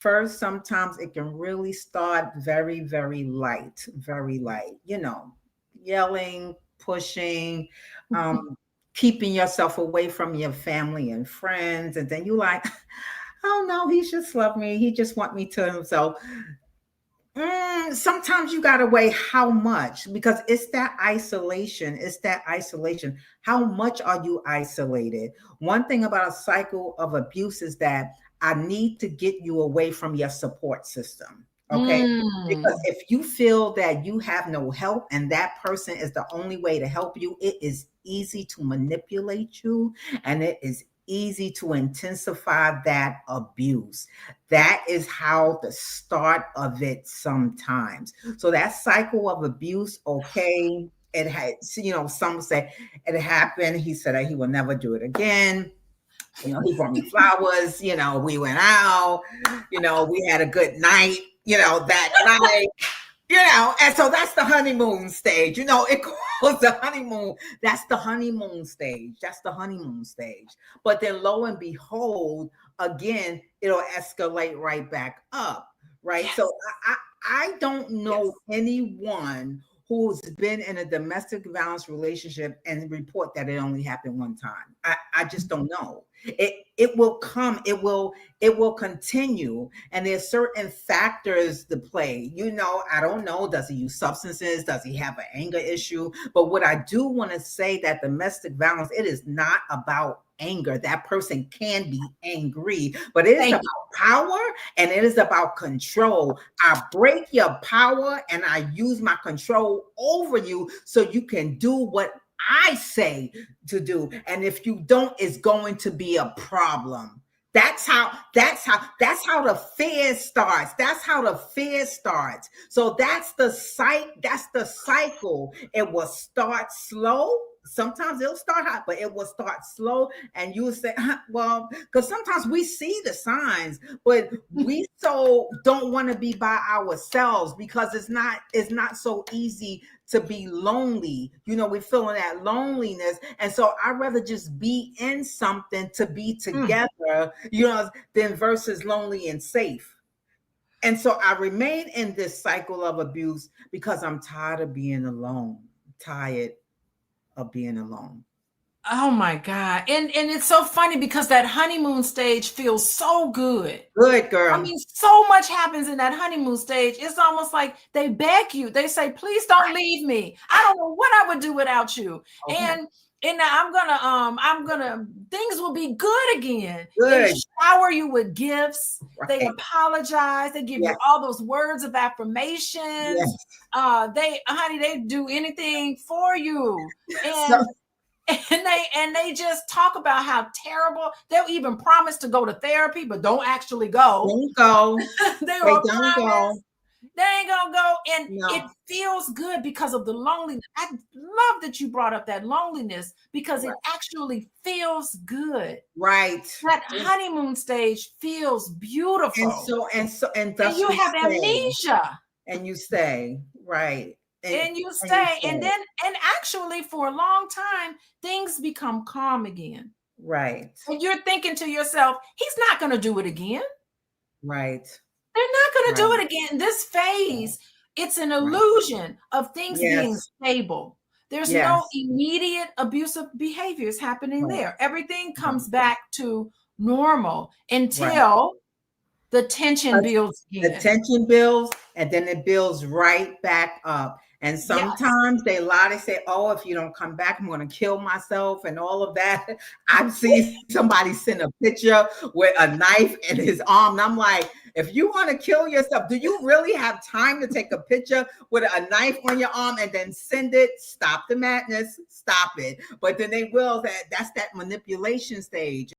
first, sometimes it can really start very, very light, yelling, pushing, um, keeping yourself away from your family and friends. And then you like, oh no, he just love me. He just want me to himself. Sometimes you gotta weigh how much, because it's that isolation. It's that isolation. How much are you isolated? One thing about a cycle of abuse is that I need to get you away from your support system. Okay. Because Mm. if you feel that you have no help and that person is the only way to help you, it is easy to manipulate you, and it is easy to intensify that abuse. That is how the start of it sometimes. So that cycle of abuse, okay, it had, some say it happened. He said that he will never do it again. He brought me flowers, we went out, we had a good night, that night, and so that's the honeymoon stage. It calls the honeymoon. That's the honeymoon stage. That's the honeymoon stage. But then lo and behold, again, it'll escalate right back up. Right. So Yes. I don't know Yes. anyone who's been in a domestic violence relationship and report that it only happened one time. I just don't know. It will come, it will continue. And there's certain factors to play. I don't know. Does he use substances? Does he have an anger issue? But what I do want to say, that domestic violence, it is not about anger. That person can be angry, but it is Thank about you. power, and it is about control. I break your power and I use my control over you so you can do what I say to do. And if you don't, it's going to be a problem. That's how the fear starts. That's how the fear starts. So that's the cycle. It will start slow. Sometimes it'll start hot, but it will start slow. And you will say, well, because sometimes we see the signs, but we so don't want to be by ourselves, because it's not so easy to be lonely. We're feeling that loneliness. And so I'd rather just be in something to be Mm. together, than versus lonely and safe. And so I remain in this cycle of abuse because I'm tired of being alone. Tired of being alone. Oh my God. And it's so funny because that honeymoon stage feels so good. Good I girl. mean, so much happens in that honeymoon stage. It's almost like they beg you. They say, "Please don't leave me. I don't know what I would do without you." Okay. And I'm gonna things will be good again. They Good. shower you with gifts. They Right. apologize. They give you Yes. all those words of affirmations. Yes. Honey, they do anything for you. So And and they just talk about how terrible. They'll even promise to go to therapy, but don't actually go. don't go. They They will don't promise go. they ain't gonna go, and it No. feels good because of the loneliness. I love that you brought up that loneliness because it Right. actually feels good. Right. That And, honeymoon stage feels and beautiful, so and so and and thus you you have stay. amnesia. And you stay. Right. And you And you stay, and stay. then and actually for a long time things become calm again. Right. And you're thinking to yourself, he's not going to do it again. Right. They're not going to do Right. it again. This phase, it's an Right. illusion of things being Yes. stable. There's no Yes. immediate abusive behaviors happening Right. there. Everything Right. comes back to normal Right. until the tension But builds the again. tension builds, and then it builds right back up. And Yes. sometimes they lie, they say, oh, if you don't come back, I'm going to kill myself and all of that. I've seen somebody send a picture with a knife in his arm. And I'm like, if you want to kill yourself, do you really have time to take a picture with a knife on your arm and then send it? Stop the madness. Stop it. But then they will. That's that manipulation stage.